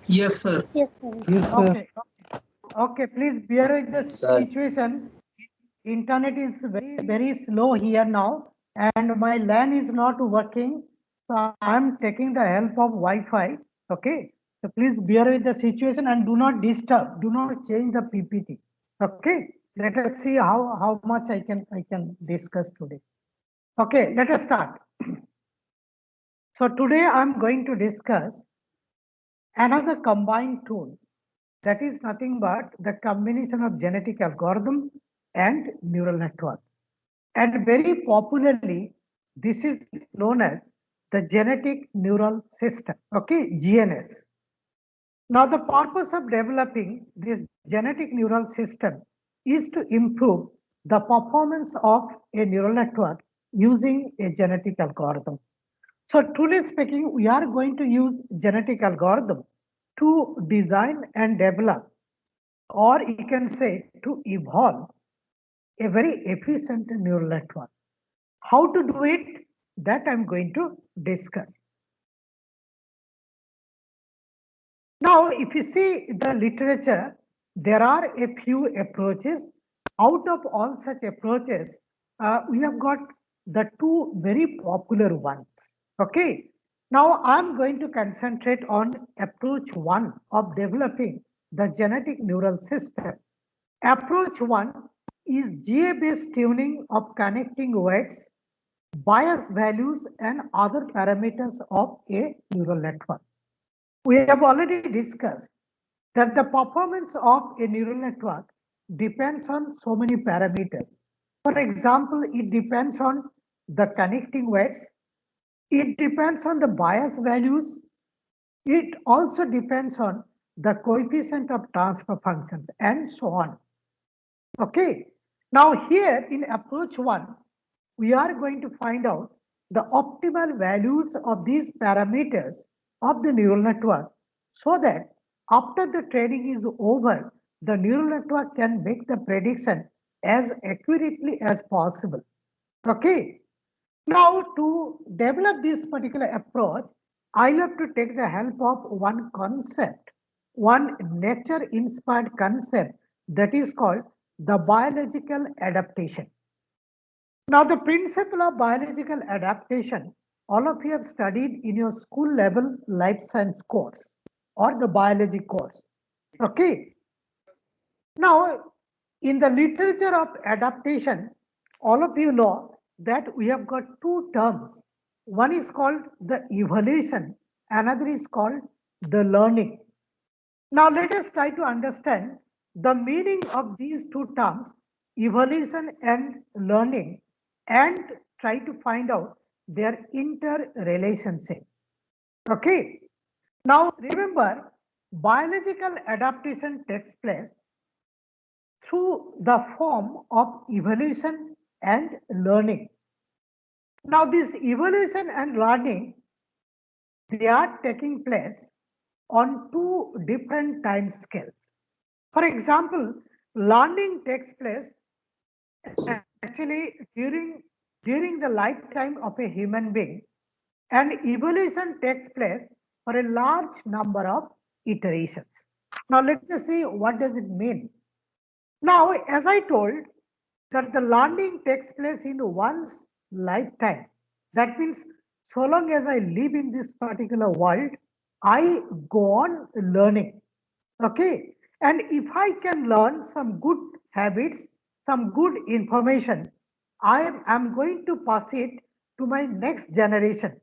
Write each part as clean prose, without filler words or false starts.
Yes, sir. Yes, sir. Yes, sir. Okay, okay, please bear with the Sir, situation. Internet is very slow here now, and my LAN is not working. So I am taking the help of Wi-Fi. Okay, so please bear with the situation and do not disturb. Do not change the PPT. Okay, let us see how much I can discuss today. Okay, let us start. So today I am going to discuss another combined tools, that is nothing but the combination of genetic algorithm and neural network. And very popularly, this is known as the genetic neural system, okay, GNS. Now, the purpose of developing this genetic neural system is to improve the performance of a neural network using a genetic algorithm. So truly speaking, we are going to use genetic algorithm to design and develop, or you can say to evolve a very efficient neural network. How to do it? That I'm going to discuss. Now, if you see the literature, there are a few approaches. Out of all such approaches, we have got the two very popular ones. Okay. Now, I'm going to concentrate on approach one of developing the genetic neural system. Approach one is GA-based tuning of connecting weights, bias values, and other parameters of a neural network. We have already discussed that the performance of a neural network depends on so many parameters. For example, it depends on the connecting weights, it depends on the bias values, it also depends on the coefficient of transfer functions, and so on. Okay. Now here in approach one, we are going to find out the optimal values of these parameters of the neural network, so that after the training is over, the neural network can make the prediction as accurately as possible. Okay. Now to develop this particular approach, I have to take the help of one concept, one nature inspired concept, that is called the biological adaptation. Now, the principle of biological adaptation, all of you have studied in your school level life science course or the biology course. Okay. Now, in the literature of adaptation, all of you know that we have got two terms. One is called the evolution, another is called the learning. Now, let us try to understand the meaning of these two terms, evolution and learning, and try to find out their interrelationship. Okay. Now, remember, biological adaptation takes place through the form of evolution and learning. Now, this evolution and learning, they are taking place on two different time scales. For example, learning takes place actually during the lifetime of a human being, and evolution takes place for a large number of iterations. Now let us see what does it mean. Now, as I told, that the learning takes place in one's lifetime. That means so long as I live in this particular world, I go on learning. Okay. And if I can learn some good habits, some good information, am going to pass it to my next generation.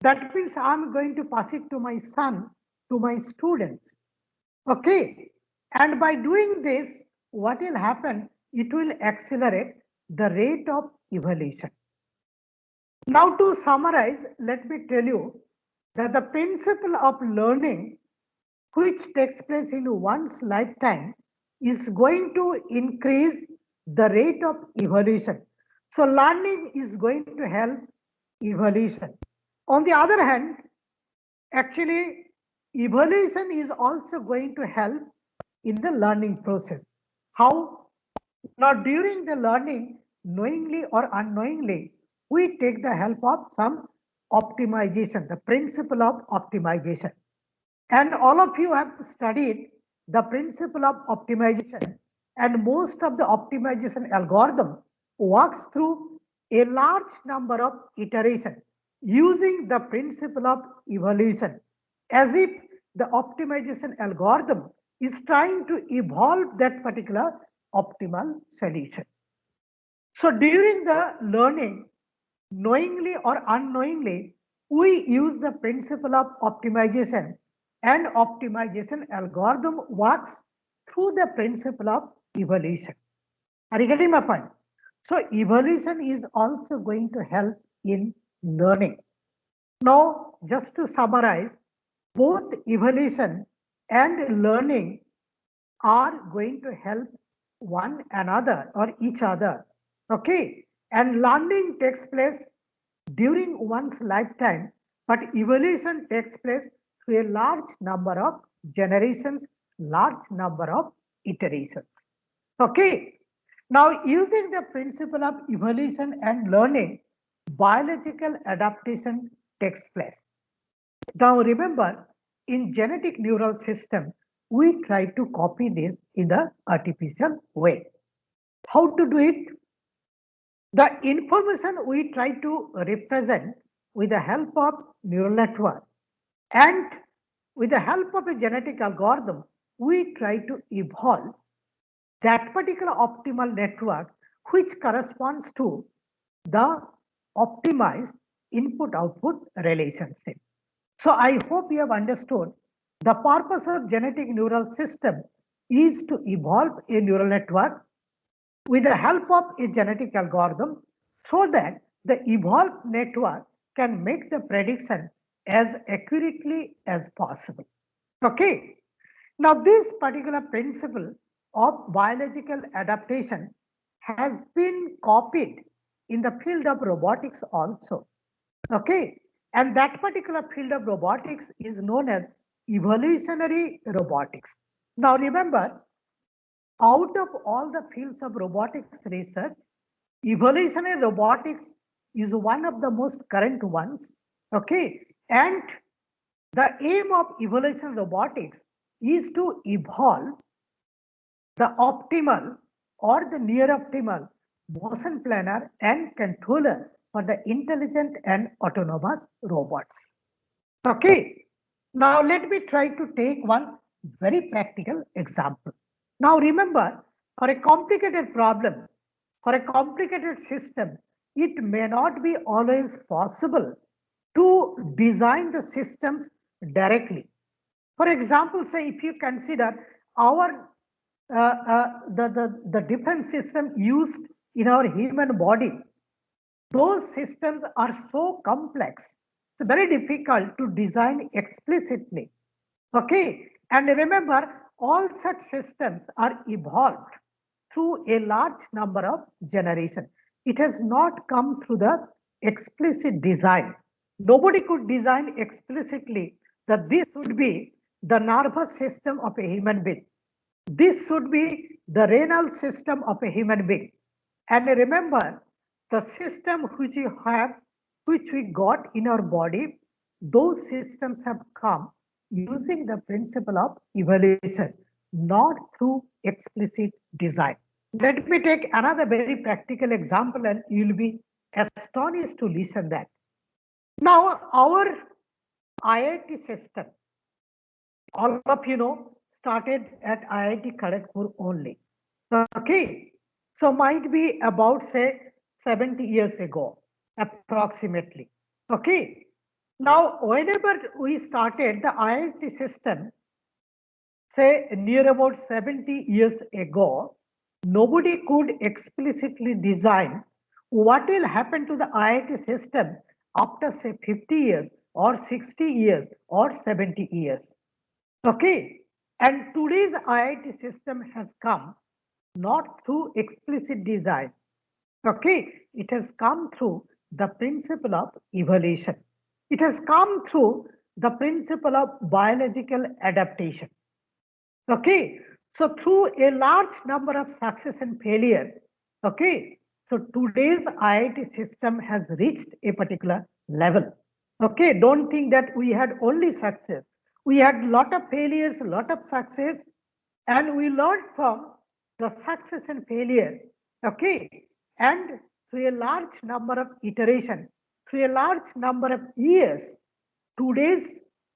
That means I'm going to pass it to my son, to my students. Okay. And by doing this, what will happen? It will accelerate the rate of evolution. Now, to summarize, let me tell you that the principle of learning, which takes place in one's lifetime, is going to increase the rate of evolution. So, learning is going to help evolution. On the other hand, actually, evolution is also going to help in the learning process. How? Now, during the learning, knowingly or unknowingly, we take the help of some optimization, the principle of optimization. And all of you have studied the principle of optimization, and most of the optimization algorithm works through a large number of iterations using the principle of evolution, as if the optimization algorithm is trying to evolve that particular optimal solution. So during the learning, knowingly or unknowingly, we use the principle of optimization, and optimization algorithm works through the principle of evolution. Are you getting my point? So evolution is also going to help in learning. Now, just to summarize, both evolution and learning are going to help one another or each other. Okay. And learning takes place during one's lifetime, but evolution takes place through a large number of generations, large number of iterations. Okay. Now, using the principle of evolution and learning, biological adaptation takes place. Now remember, in genetic neural system, we try to copy this in the artificial way. How to do it? The information we try to represent with the help of neural network, and with the help of a genetic algorithm, we try to evolve that particular optimal network which corresponds to the optimized input output relationship. So I hope you have understood the purpose of genetic neural system is to evolve a neural network with the help of a genetic algorithm so that the evolved network can make the prediction as accurately as possible. Okay. Now this particular principle of biological adaptation has been copied in the field of robotics also. Okay. And that particular field of robotics is known as evolutionary robotics. Now remember, out of all the fields of robotics research, evolutionary robotics is one of the most current ones. Okay. And the aim of evolutionary robotics is to evolve the optimal or the near optimal motion planner and controller for the intelligent and autonomous robots. Okay. Now let me try to take one very practical example. Now remember, for a complicated problem, for a complicated system, it may not be always possible to design the systems directly. For example, say if you consider our the different system used in our human body, those systems are so complex. It's very difficult to design explicitly. Okay. And remember, all such systems are evolved through a large number of generations. It has not come through the explicit design. Nobody could design explicitly that this would be the nervous system of a human being. This should be the renal system of a human being. And remember, the system which you have, which we got in our body, those systems have come using the principle of evolution, not through explicit design. Let me take another very practical example and you'll be astonished to listen that. Now, our IIT system, all of you know, started at IIT Kharagpur only. Okay. So might be about say 70 years ago, approximately. Okay. Now, whenever we started the IIT system, say near about 70 years ago, nobody could explicitly design what will happen to the IIT system after say 50 years or 60 years or 70 years. Okay. And today's IIT system has come not through explicit design. Okay. It has come through the principle of evolution. It has come through the principle of biological adaptation. Okay. So through a large number of success and failure, okay. So today's IIT system has reached a particular level. Okay. Don't think that we had only success. We had a lot of failures, a lot of success, and we learned from the success and failure. Okay, and through a large number of iteration, through a large number of years, today's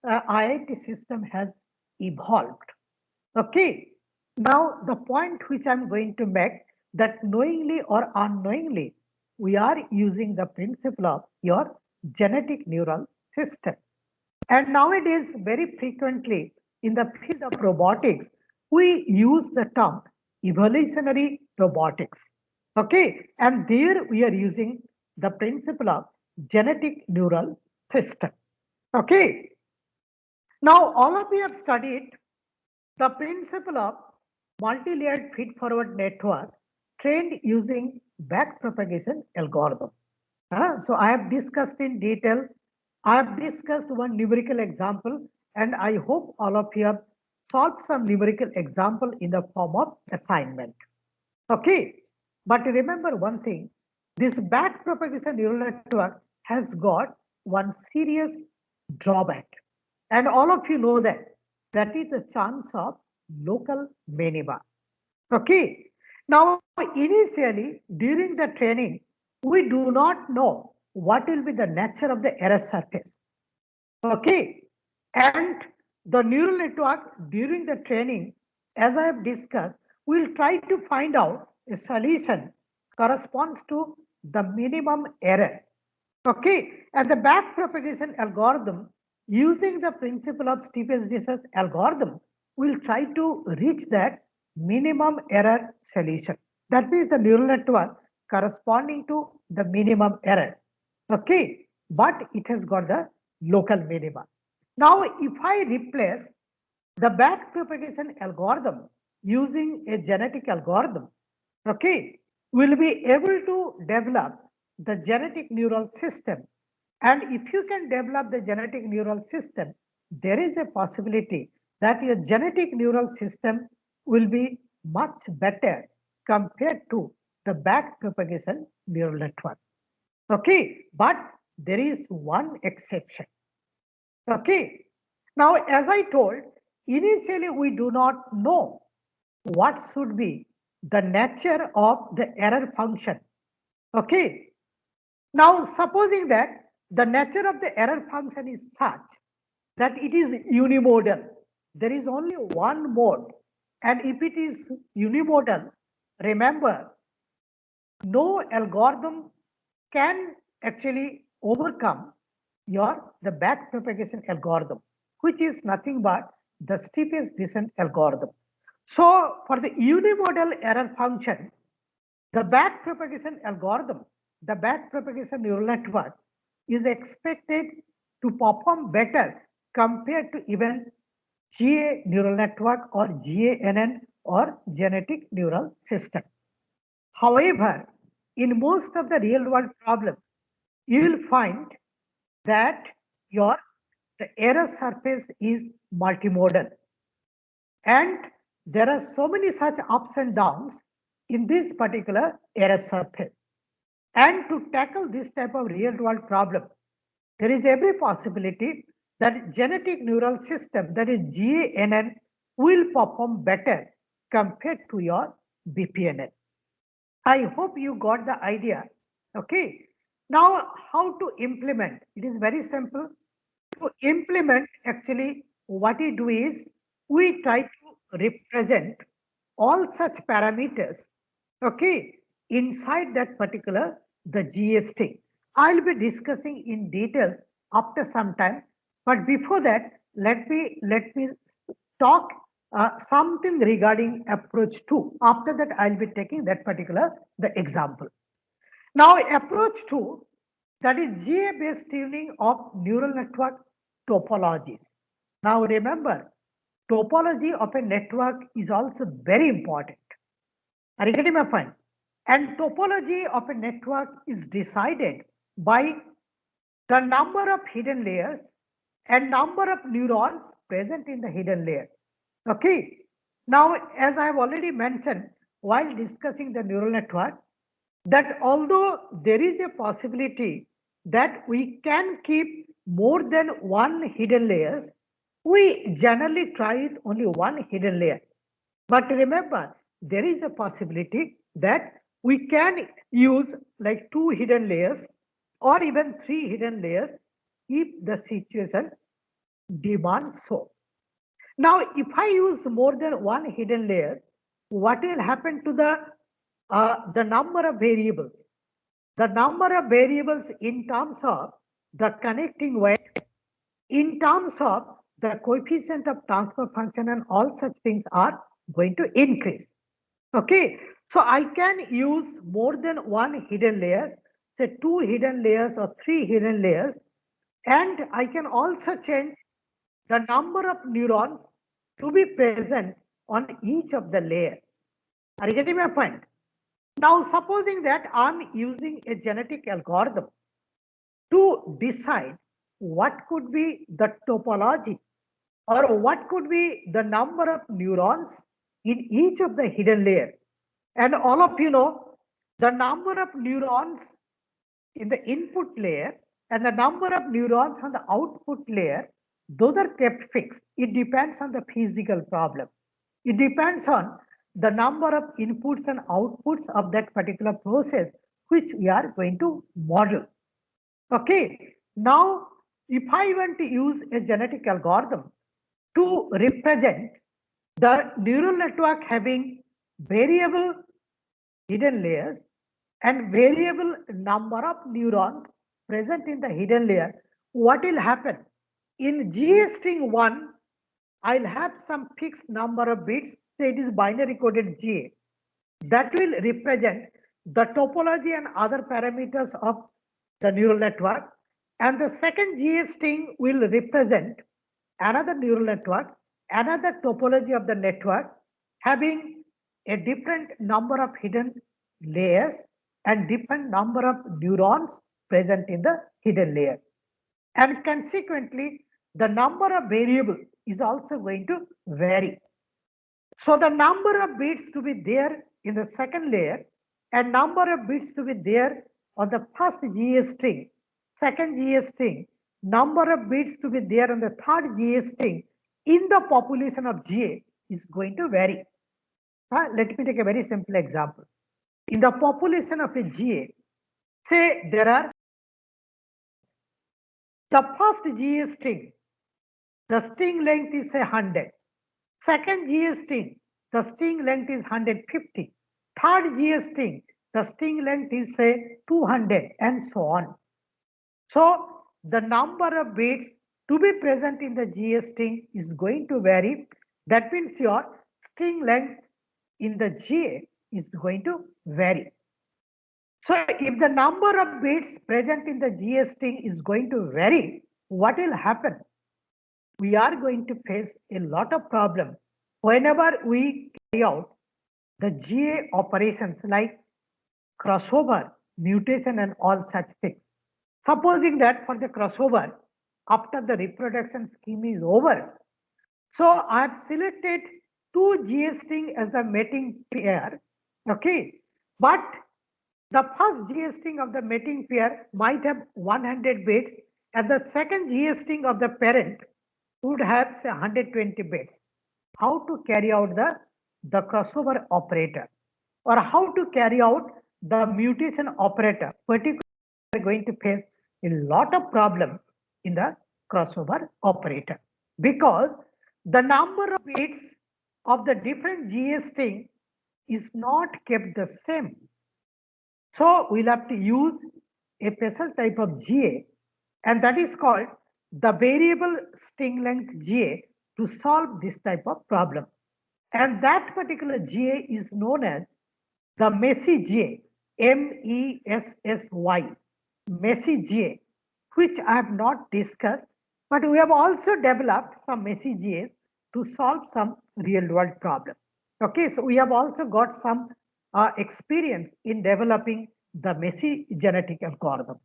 IIT system has evolved. Okay, now the point which I'm going to make, that knowingly or unknowingly, we are using the principle of your genetic neural system. And nowadays, very frequently in the field of robotics, we use the term evolutionary robotics. Okay, and there we are using the principle of genetic neural system. Okay, now all of you have studied the principle of multi-layered feed-forward network trained using backpropagation algorithm. So I have discussed in detail. I have discussed one numerical example, and I hope all of you have solved some numerical example in the form of assignment. Okay, but remember one thing: this backpropagation neural network has got one serious drawback, and all of you know that that is the chance of local minima. Okay, now initially during the training, we do not know what will be the nature of the error surface. Okay, and the neural network during the training, as I have discussed, will try to find out a solution corresponds to the minimum error. Okay, and the backpropagation algorithm using the principle of steepest descent algorithm will try to reach that minimum error solution. That means the neural network corresponding to the minimum error. Okay, but it has got the local minima. Now, if I replace the backpropagation algorithm using a genetic algorithm, okay, will be able to develop the genetic neural system. And if you can develop the genetic neural system, there is a possibility that your genetic neural system will be much better compared to the backpropagation neural network. Okay, but there is one exception. Okay, now as I told, initially we do not know what should be the nature of the error function. Okay, now supposing that the nature of the error function is such that it is unimodal, there is only one mode, and if it is unimodal, remember, no algorithm can actually overcome your the backpropagation algorithm, which is nothing but the steepest descent algorithm. So for the unimodal error function, the backpropagation algorithm, the backpropagation neural network is expected to perform better compared to even GA neural network or GANN or genetic neural system. However, in most of the real world problems, you will find that your the error surface is multimodal, and there are so many such ups and downs in this particular error surface. And to tackle this type of real world problem, there is every possibility that genetic neural system, that is GANN, will perform better compared to your BPNN. I hope you got the idea. Okay. Now, how to implement? It is very simple. To implement, actually, what we do is we try to represent all such parameters, okay, inside that particular the GST. I'll be discussing in details after some time, but before that, let me talk something regarding approach 2. After that, I'll be taking that particular the example. Now, approach 2, that is GA-based tuning of neural network topologies. Now, remember, topology of a network is also very important. Are you getting my point? And topology of a network is decided by the number of hidden layers and number of neurons present in the hidden layer. Okay. Now, as I have already mentioned while discussing the neural network, that although there is a possibility that we can keep more than one hidden layers, we generally try with only one hidden layer. But remember, there is a possibility that we can use like two hidden layers or even three hidden layers if the situation demands so. Now, if I use more than one hidden layer, what will happen to the number of variables? The number of variables in terms of the connecting weight, in terms of the coefficient of transfer function and all such things are going to increase. Okay, so I can use more than one hidden layer, say two hidden layers or three hidden layers, and I can also change the number of neurons to be present on each of the layer. Are you getting my point? Now, supposing that I'm using a genetic algorithm to decide what could be the topology or what could be the number of neurons in each of the hidden layer. And all of you know the number of neurons in the input layer and the number of neurons on the output layer, those are kept fixed. It depends on the physical problem. It depends on the number of inputs and outputs of that particular process which we are going to model. Okay, now if I want to use a genetic algorithm to represent the neural network having variable hidden layers and variable number of neurons present in the hidden layer, what will happen? In GA string 1, I'll have some fixed number of bits, say it is binary coded GA. That will represent the topology and other parameters of the neural network. And the second GA string will represent another neural network, another topology of the network having a different number of hidden layers and different number of neurons present in the hidden layer. And consequently, the number of variables is also going to vary. So the number of bits to be there in the second layer and number of bits to be there on the first GA string, second GA string, number of bits to be there on the third GA string in the population of GA is going to vary. Let me take a very simple example. In the population of a GA, say there are the first GA string, the string length is say 100. Second GA string, the string length is 150. Third GA string, the string length is say 200 and so on. So the number of bits to be present in the GA string is going to vary. That means your string length in the GA is going to vary. So if the number of bits present in the GA string is going to vary, what will happen? We are going to face a lot of problem whenever we carry out the GA operations like crossover, mutation and all such things. Supposing that for the crossover, after the reproduction scheme is over, so I have selected two GA string as the mating pair, okay, but the first GA string of the mating pair might have 100 bits and the second GA string of the parent would have say 120 bits. How to carry out the crossover operator or how to carry out the mutation operator, particularly we are going to face a lot of problem in the crossover operator because the number of bits of the different GA string is not kept the same. So we'll have to use a special type of GA and that is called the variable string length GA to solve this type of problem. And that particular GA is known as the Messy GA, MESSY, Messy GA, which I have not discussed, but we have also developed some Messy GAs to solve some real world problem. Okay, so we have also got some experience in developing the Messy genetic algorithm.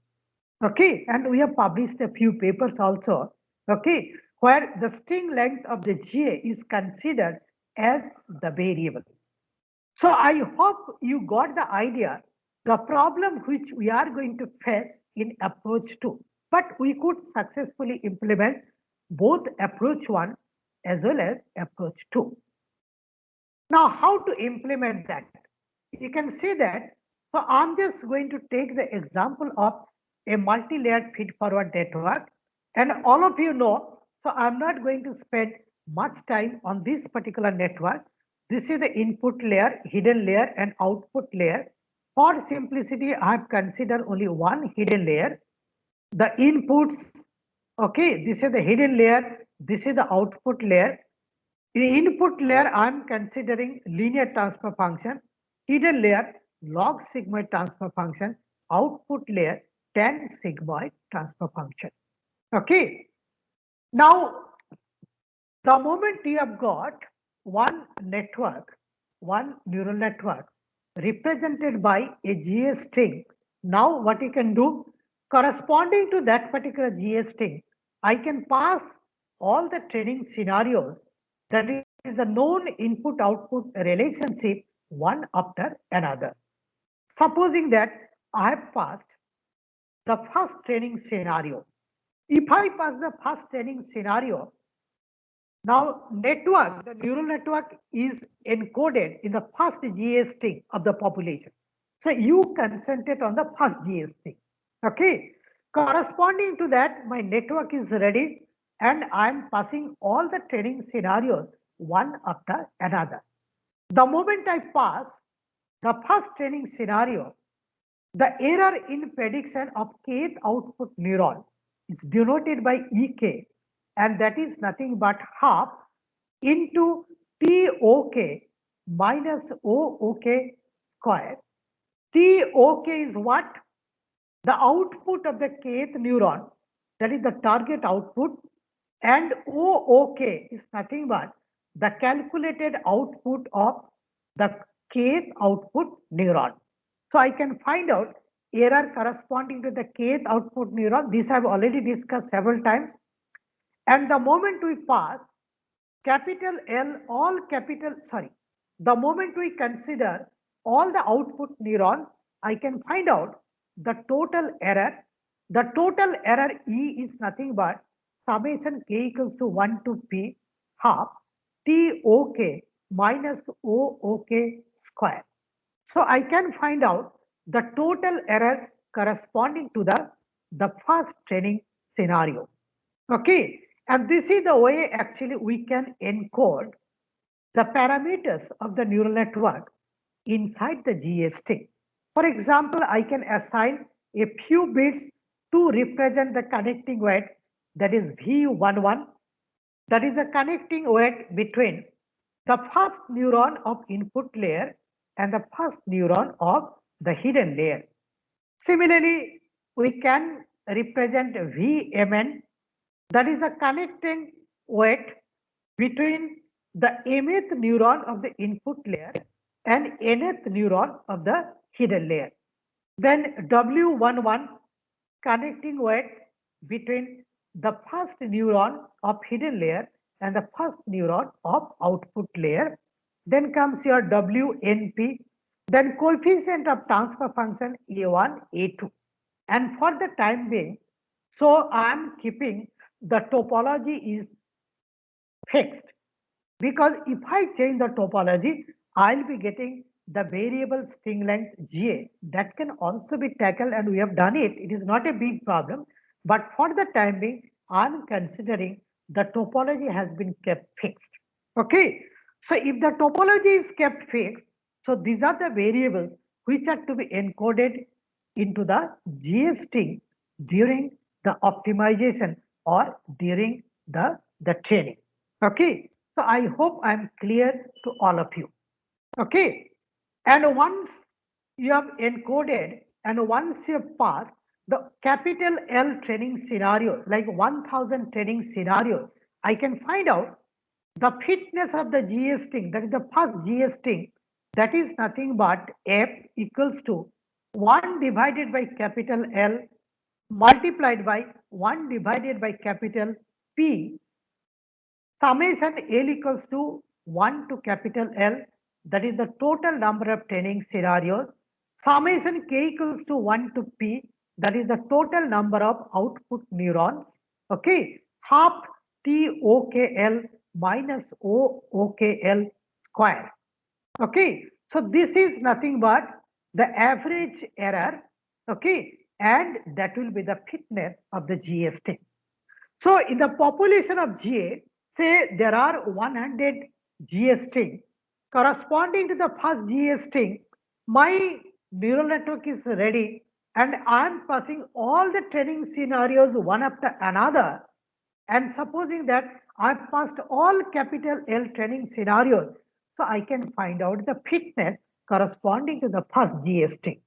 Okay, and we have published a few papers also, okay, where the string length of the GA is considered as the variable. So I hope you got the idea, the problem which we are going to face in approach 2, but we could successfully implement both approach 1 as well as approach 2. Now, how to implement that? You can see that. So, I'm just going to take the example of a multi-layered feed-forward network, and all of you know. So, I'm not going to spend much time on this particular network. This is the input layer, hidden layer, and output layer. For simplicity, I have considered only one hidden layer. The inputs, okay, this is the hidden layer, this is the output layer. In the input layer, I'm considering linear transfer function, hidden layer, log sigmoid transfer function, output layer, tan sigmoid transfer function. Okay. Now, the moment you have got one network, one neural network represented by a GS string, now what you can do, corresponding to that particular GS string, I can pass all the training scenarios, that is the known input output relationship, one after another. Supposing that I have passed the first training scenario. If I pass the first training scenario, now network, the neural network is encoded in the first GST of the population. So you concentrate on the first GST. Okay. Corresponding to that, my network is ready and I'm passing all the training scenarios one after another. The moment I pass the first training scenario, the error in prediction of kth output neuron is denoted by Ek, and that is nothing but half into TOK minus OOK square. TOK is what? The output of the kth neuron, that is the target output, and OOK is nothing but the calculated output of the kth output neuron. So I can find out error corresponding to the kth output neuron. This I have already discussed several times. And the moment we pass capital L, all capital, sorry, the moment we consider all the output neurons, I can find out the total error. The total error E is nothing but summation k equals to 1 to p half TOK minus OOK square. So I can find out the total error corresponding to the first training scenario. Okay, and this is the way actually we can encode the parameters of the neural network inside the GST. For example, I can assign a few bits to represent the connecting weight, that is V11, that is the connecting weight between the first neuron of input layer and the first neuron of the hidden layer. Similarly, we can represent VMN, that is the connecting weight between the mth neuron of the input layer and nth neuron of the hidden layer. Then W11, connecting weight between the first neuron of hidden layer and the first neuron of output layer. Then comes your WNP, then coefficient of transfer function A1, A2. And for the time being, so I am keeping the topology is fixed, because if I change the topology, I'll be getting the variable string length GA. That can also be tackled, and we have done it. It is not a big problem, but for the time being, I'm considering the topology has been kept fixed. Okay, so if the topology is kept fixed, so these are the variables which are to be encoded into the GST during the optimization or during the training. Okay, so I hope I'm clear to all of you. Okay, and once you have encoded and once you have passed the capital L training scenario, like 1000 training scenario, I can find out the fitness of the GST, that is the first GST, that is nothing but F equals to 1 divided by capital L multiplied by 1 divided by capital P, summation L equals to 1 to capital L, that is the total number of training scenarios, summation K equals to 1 to P, that is the total number of output neurons, okay, half TOKL minus OKL square. Okay, so this is nothing but the average error, okay, and that will be the fitness of the GA string. So in the population of GA, say there are 100 GA string corresponding to the first GA string, my neural network is ready and I am passing all the training scenarios one after another, and supposing that I've passed all capital L training scenarios, so I can find out the fitness corresponding to the first GA string.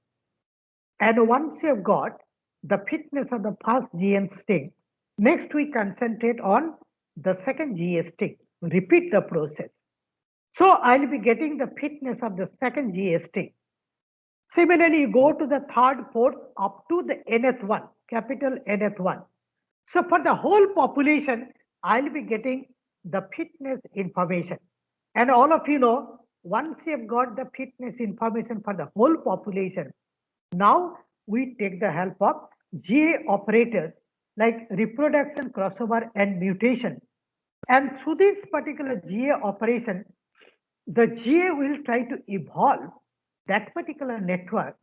And once you have got the fitness of the first GN string, next we concentrate on the second GA string. Repeat the process. So I'll be getting the fitness of the second GA string. Similarly, you go to the third, fourth, up to the nth one, capital nth one. So for the whole population, I'll be getting the fitness information. And all of you know, once you've got the fitness information for the whole population, now we take the help of GA operators like reproduction, crossover, and mutation. And through this particular GA operation, the GA will try to evolve that particular network,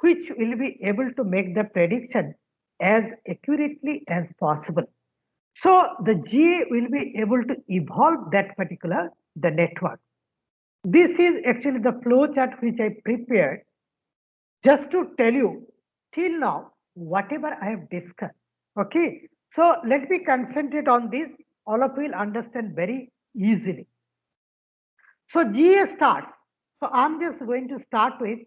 which will be able to make the prediction as accurately as possible. So the GA will be able to evolve that particular the network. This is actually the flow chart which I prepared just to tell you till now whatever I have discussed. Okay, so let me concentrate on this. All of you will understand very easily. So GA starts. So I'm just going to start with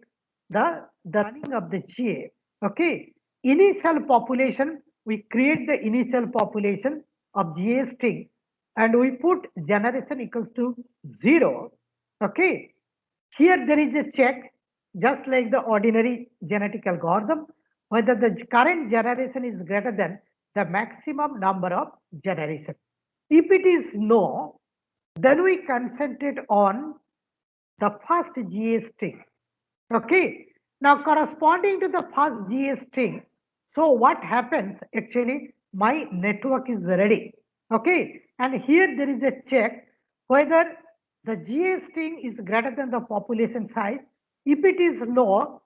the running of the GA. Okay, initial population, we create the initial population of GA string and we put generation equals to 0. Okay, here there is a check just like the ordinary genetic algorithm whether the current generation is greater than the maximum number of generation. If it is no, then we concentrate on the first GA string. Okay. Now corresponding to the first GA string, so what happens actually, my network is ready. Okay. And here there is a check whether the GA string is greater than the population size. If it is no,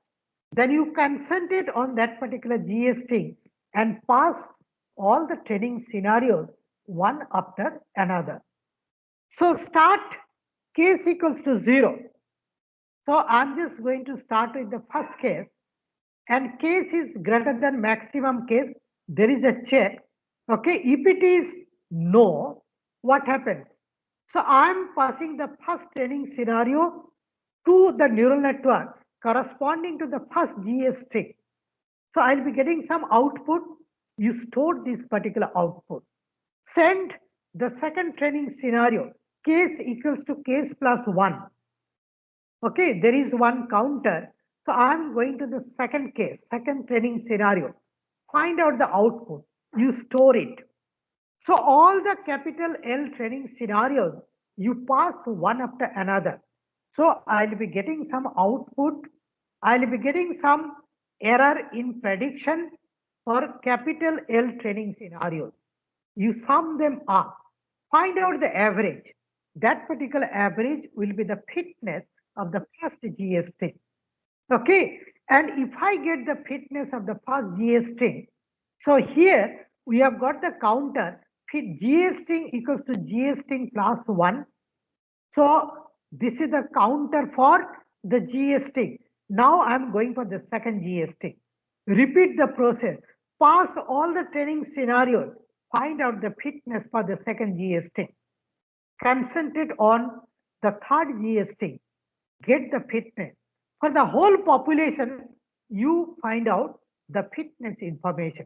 then you concentrate on that particular GA string and pass all the training scenarios one after another. So start case equals to 0. So I'm just going to start with the first case, and case is greater than maximum case. There is a check. Okay, if it is no, what happens? So I'm passing the first training scenario to the neural network corresponding to the first GA string. So I'll be getting some output. You store this particular output. Send the second training scenario, case equals to case plus 1. Okay, there is one counter. So I'm going to the second case, second training scenario. Find out the output. You store it. So all the capital L training scenarios, you pass one after another. So I'll be getting some output. I'll be getting some error in prediction for capital L training scenarios. You sum them up. Find out the average. That particular average will be the fitness of the first GA string. Okay, and if I get the fitness of the first GA string, so here we have got the counter fit GA string equals to GA string plus 1. So this is the counter for the GA string. Now I'm going for the second GA string. Repeat the process. Pass all the training scenarios. Find out the fitness for the second GA string. Concentrate on the third GA string. Get the fitness. For the whole population, you find out the fitness information.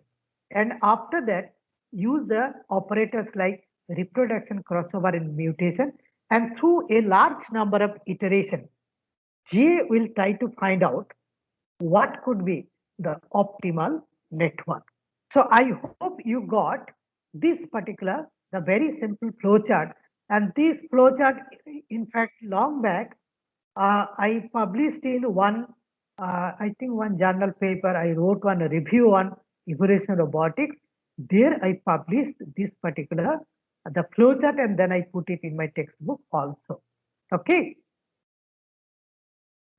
And after that, use the operators like reproduction, crossover, and mutation. And through a large number of iterations, GA will try to find out what could be the optimal network. So I hope you got this particular, the very simple flowchart. And this flowchart, in fact, long back, I published in one, I think one journal paper, I wrote one review on evolution robotics. There I published this particular the flowchart and then I put it in my textbook also. Okay.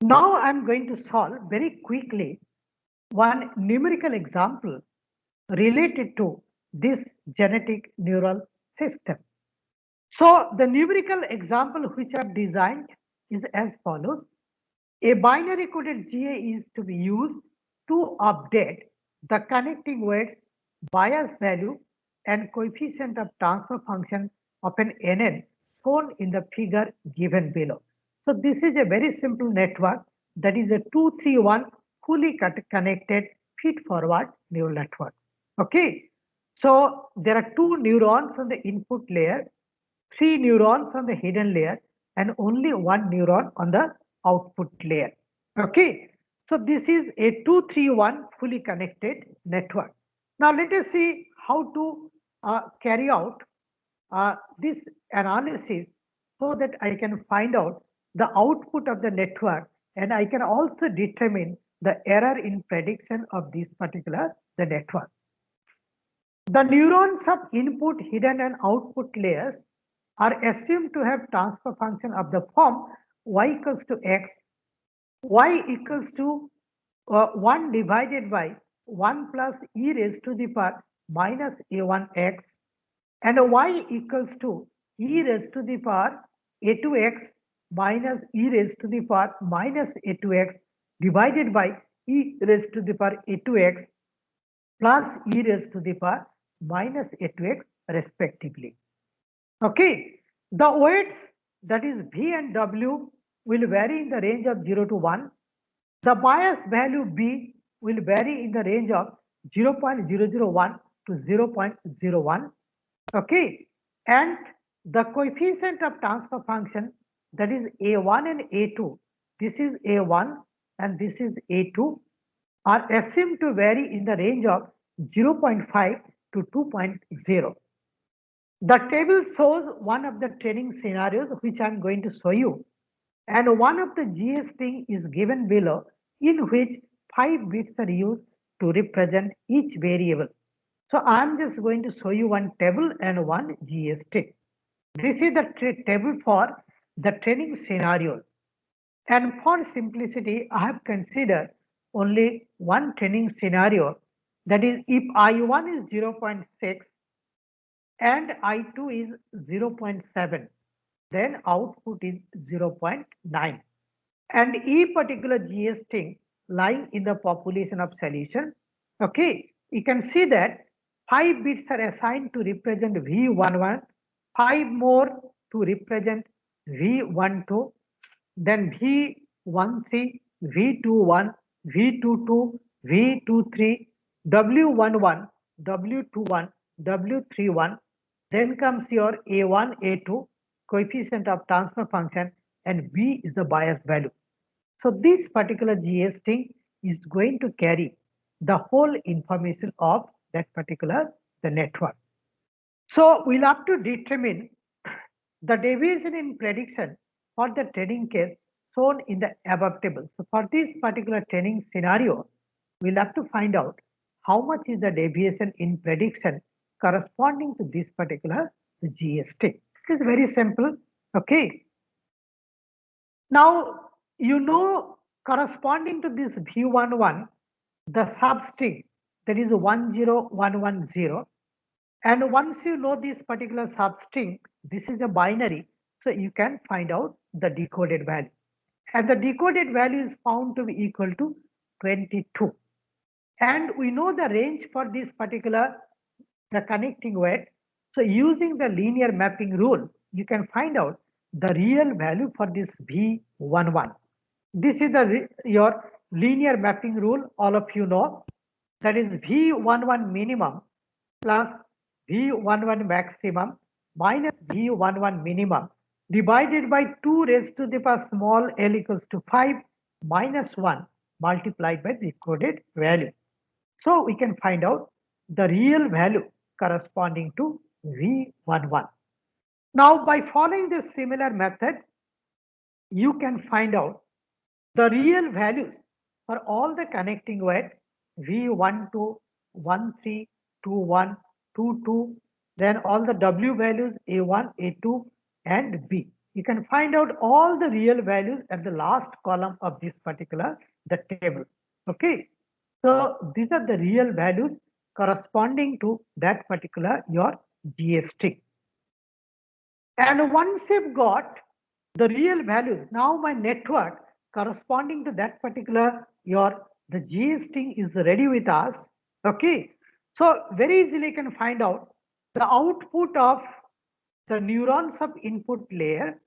Now I'm going to solve very quickly one numerical example related to this genetic neural system. So the numerical example which I've designed is as follows. A binary coded GA is to be used to update the connecting weights, bias value, and coefficient of transfer function of an NN shown in the figure given below. So this is a very simple network, that is a 231 fully connected feed-forward neural network. Okay. So there are two neurons on the input layer, three neurons on the hidden layer, and only one neuron on the output layer. Okay. So this is a 231 fully connected network. Now let us see how to carry out this analysis so that I can find out the output of the network, and I can also determine the error in prediction of this particular the network. The neurons of input, hidden and output layers are assumed to have transfer function of the form y equals to x, y equals to 1 divided by 1 plus e raised to the power minus a1x, and y equals to e raised to the power a2x minus e raised to the power minus a2x divided by e raised to the power a2x plus e raised to the power minus a2x respectively. Okay, the weights, that is V and W, will vary in the range of 0 to 1. The bias value B will vary in the range of 0.001 to 0.01. Okay, and the coefficient of transfer function, that is A1 and A2, this is A1 and this is A2, are assumed to vary in the range of 0.5 to 2.0. The table shows one of the training scenarios which I am going to show you, and one of the GA string is given below, in which 5 bits are used to represent each variable. So I am just going to show you one table and one GA string. This is the table for the training scenario, and for simplicity I have considered only one training scenario, that is if I1 is 0.6 and I2 is 0.7, then output is 0.9. And E particular GA string lying in the population of solution. Okay, you can see that 5 bits are assigned to represent V11, 5 more to represent V12, then V13, V21, V22, V23, W11, W21, W31, then comes your A1, A2, coefficient of transfer function, and B is the bias value. So this particular GA string is going to carry the whole information of that particular the network. So we'll have to determine the deviation in prediction for the training case shown in the above table. So for this particular training scenario, we'll have to find out how much is the deviation in prediction corresponding to this particular GST. It is very simple. Okay. Now, you know, corresponding to this V11, the substring, that is 10110. And once you know this particular substring, this is a binary, so you can find out the decoded value. And the decoded value is found to be equal to 22. And we know the range for this particular the connecting weight. So using the linear mapping rule, you can find out the real value for this V11. This is your linear mapping rule, all of you know, that is V11 minimum plus V11 maximum minus V11 minimum divided by 2 raised to the power small l equals to 5 minus 1 multiplied by the coded value. So we can find out the real value corresponding to V11. Now by following this similar method, you can find out the real values for all the connecting weight V12, 13, 21, 22, then all the W values A1, A2, and B. You can find out all the real values at the last column of this particular the table. Okay, so these are the real values corresponding to that particular your GST. And once you've got the real values, now my network corresponding to that particular your the GST is ready with us. Okay, so very easily you can find out the output of the neurons of input layer,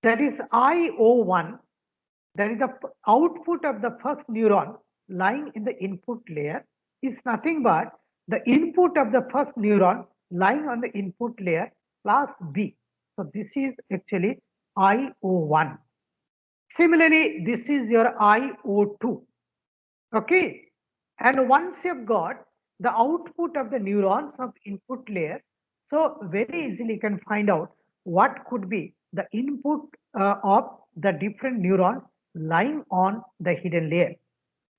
that is IO1, that is the output of the first neuron lying in the input layer, is nothing but the input of the first neuron lying on the input layer plus B. So this is actually IO1. Similarly, this is your IO2. Okay. And once you've got the output of the neurons of input layer, so very easily you can find out what could be the input of the different neurons lying on the hidden layer.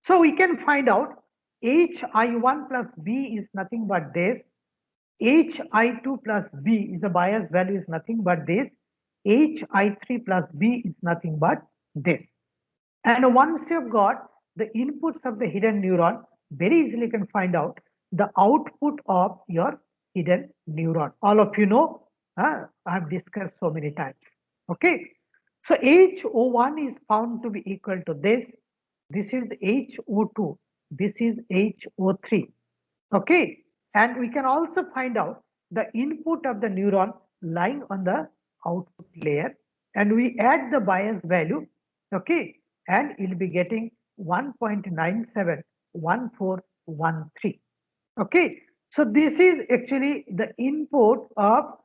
So we can find out HI1 plus B is nothing but this. HI2 plus B is the bias value is nothing but this. HI3 plus B is nothing but this. And once you've got the inputs of the hidden neuron, very easily you can find out the output of your hidden neuron. All of you know, I've discussed so many times. Okay. So HO1 is found to be equal to this. This is HO2. This is HO3. Okay. And we can also find out the input of the neuron lying on the output layer. And we add the bias value. Okay, and you'll be getting 1.971413. Okay, so this is actually the input of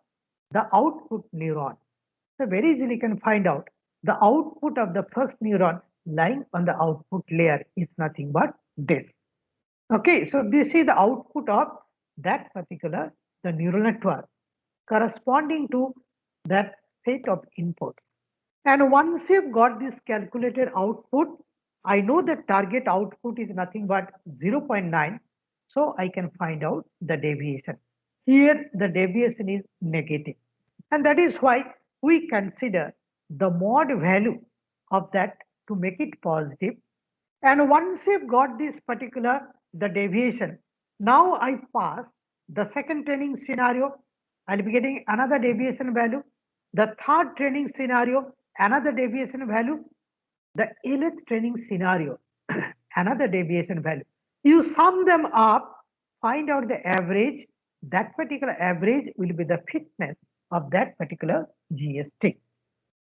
the output neuron. So very easily you can find out the output of the first neuron lying on the output layer is nothing but this. Okay, so this is the output of that particular the neural network corresponding to that set of inputs. And once you've got this calculated output, I know the target output is nothing but 0.9. So I can find out the deviation. Here the deviation is negative. And that is why we consider the mod value of that to make it positive. And once you've got this particular the deviation, now I pass the second training scenario, I'll be getting another deviation value. The third training scenario, another deviation value. The 11th training scenario, another deviation value. You sum them up, find out the average. That particular average will be the fitness of that particular GST.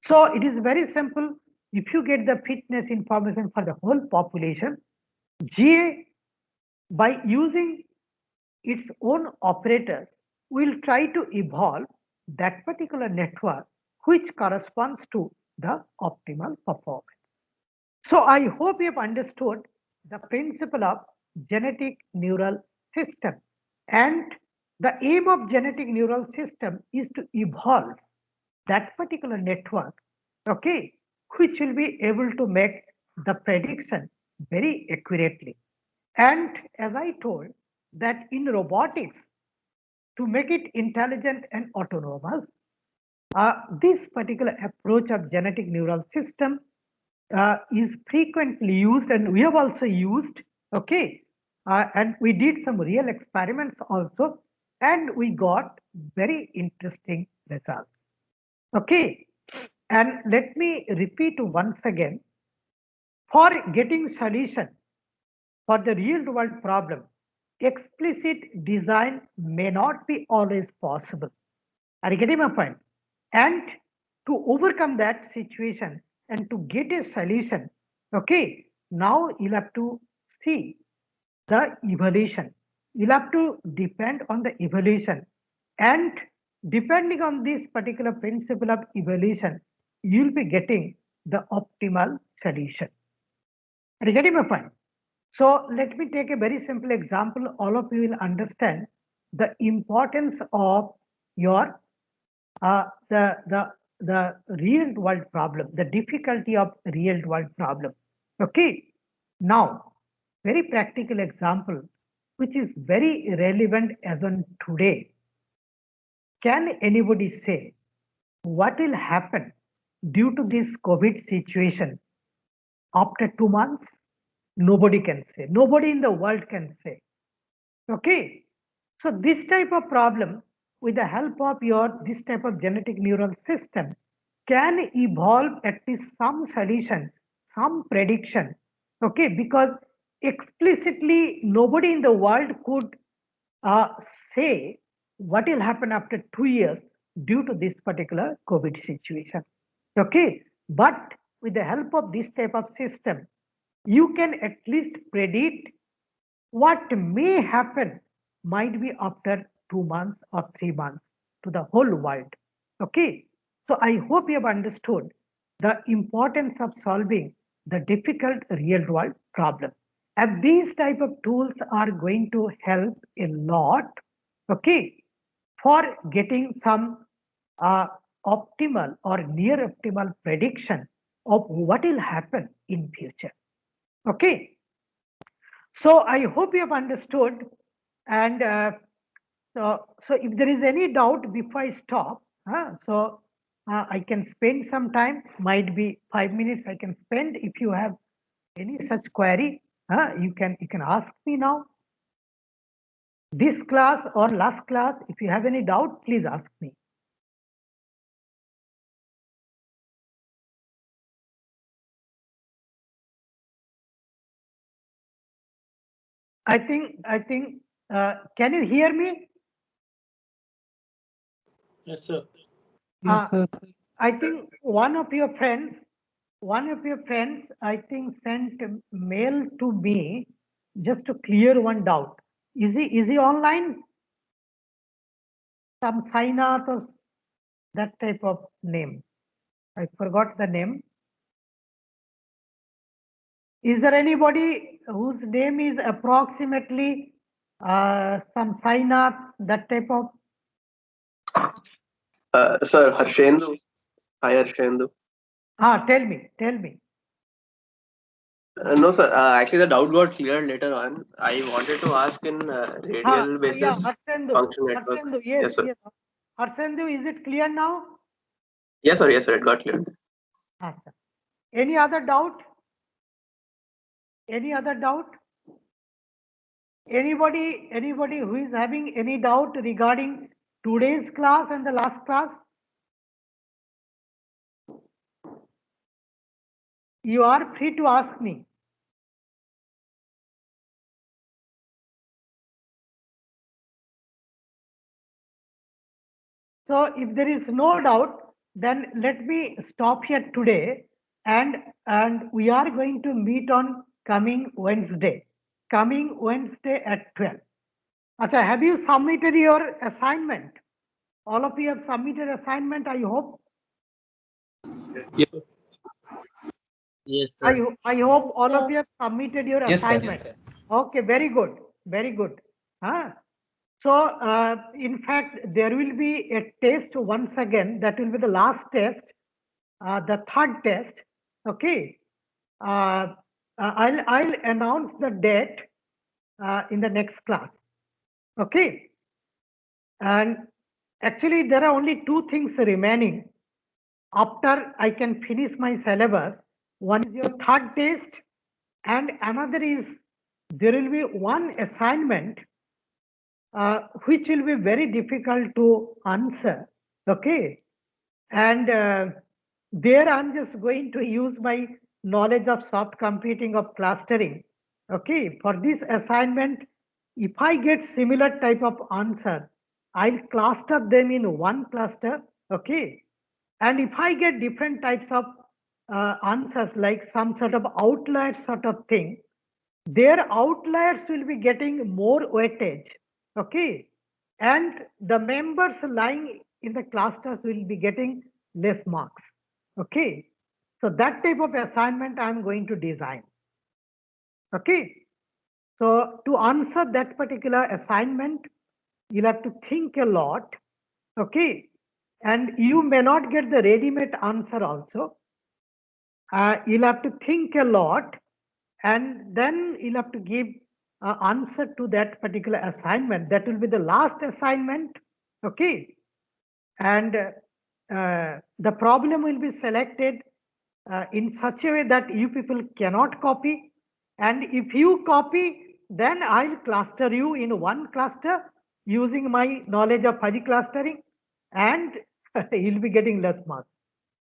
So it is very simple. If you get the fitness information for the whole population, GA, by using its own operators, will try to evolve that particular network which corresponds to the optimal performance. So I hope you have understood the principle of genetic neural system. And the aim of genetic neural system is to evolve that particular network, okay, which will be able to make the prediction very accurately. And as I told, that in robotics, to make it intelligent and autonomous, this particular approach of genetic neural system is frequently used, and we have also used, okay, and we did some real experiments also, and we got very interesting results. Okay, and let me repeat once again, for getting solution for the real world problem, explicit design may not be always possible. Are you getting my point? And to overcome that situation and to get a solution, okay, now you'll have to see the evaluation. You'll have to depend on the evaluation. And depending on this particular principle of evaluation, you'll be getting the optimal solution. Are you getting my point? So let me take a very simple example. All of you will understand the importance of your the real world problem, the difficulty of real world problem. Okay. Now, very practical example, which is very relevant as on today. can anybody say what will happen due to this COVID situation after 2 months? Nobody can say. Nobody in the world can say. Okay. So this type of problem, with the help of your this type of genetic neural system, can evolve at least some solution, some prediction. Okay, because explicitly nobody in the world could uh, say what will happen after 2 years due to this particular COVID situation. Okay, but with the help of this type of system, you can at least predict what may happen might be after 2 months or 3 months to the whole world. Okay, so I hope you have understood the importance of solving the difficult real world problem. And these type of tools are going to help a lot, okay, for getting some uh, optimal or near optimal prediction of what will happen in future. Okay, so I hope you have understood. And so if there is any doubt before I stop, I can spend some time, might be 5 minutes I can spend. If you have any such query, you can ask me now. This class or last class, if you have any doubt, please ask me. I think, can you hear me? Yes, sir. Yes, sir. I think one of your friends, I think, sent a mail to me just to clear one doubt. Is he online? Some Sainath or that type of name. I forgot the name. Is there anybody whose name is approximately some Sainath, that type of? Sir, Harshendu. Hi, Harshendu. Tell me. No, sir. Actually, the doubt got cleared later on. I wanted to ask in radial Yeah, basis function network. Harsendu, Yes, sir. yes. Harsendu, is it clear now? Yes, sir. Yes, sir. It got cleared. Sir. Any other doubt? Any other doubt? Anybody who is having any doubt regarding today's class and the last class? You are free to ask me. So if there is no doubt, then let me stop here today, and we are going to meet on coming Wednesday. Coming Wednesday at 12. Acha, have you submitted your assignment? All of you have submitted assignment, I hope. Yes, sir. I hope all of you have submitted your assignment. Yes, Okay, very good, very good. So, in fact, there will be a test once again. That will be the last test, the third test. Okay, I'll announce the date in the next class. Okay, and actually there are only two things remaining after I can finish my syllabus. One is your third test, and another is there will be one assignment which will be very difficult to answer. Okay, and there I'm just going to use my knowledge of soft computing of clustering. Okay, for this assignment, if I get similar type of answer, I'll cluster them in one cluster. Okay, and if I get different types of answers, like some sort of outlier sort of thing, their outliers will be getting more weightage. Okay, and the members lying in the clusters will be getting less marks. Okay, so that type of assignment I'm going to design. Okay, so to answer that particular assignment, you'll have to think a lot. Okay, and you may not get the ready-made answer also. You'll have to think a lot, and then you'll have to give answer to that particular assignment. That will be the last assignment. Okay, and the problem will be selected in such a way that you people cannot copy. And if you copy, then I'll cluster you in one cluster using my knowledge of fuzzy clustering, and you'll be getting less marks.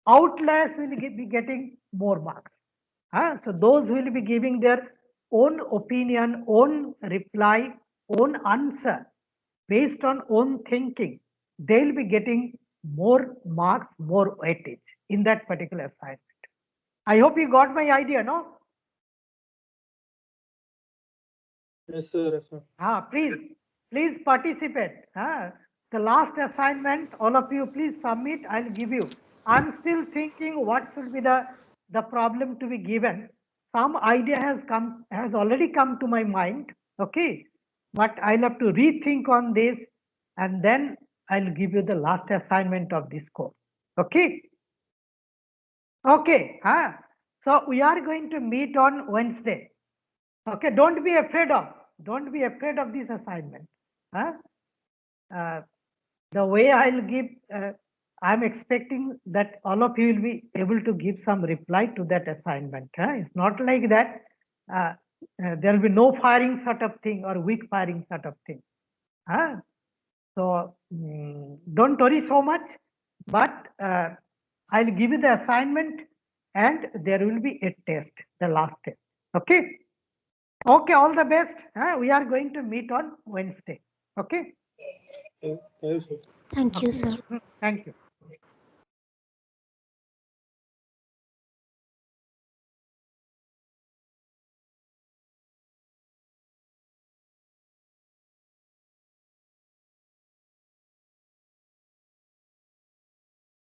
Outliers will be getting more marks. So those will be giving their own opinion, own reply, own answer based on own thinking. They'll be getting more marks, more weightage in that particular assignment. I hope you got my idea, no? Yes, sir. Yes, sir. Please participate. The last assignment, all of you, please submit. I'll give you. I'm still thinking what should be the problem to be given. Some idea has already come to my mind. Okay, but I'll have to rethink on this, and then I'll give you the last assignment of this course. Okay. Okay. So we are going to meet on Wednesday. Okay, don't be afraid of this assignment. The way I'll give, I'm expecting that all of you will be able to give some reply to that assignment. It's not like that there will be no firing sort of thing or weak firing sort of thing. So don't worry so much, but I'll give you the assignment and there will be a test, the last test. Okay. Okay, all the best. We are going to meet on Wednesday. Okay. Yes, sir. Thank you, sir. Thank you.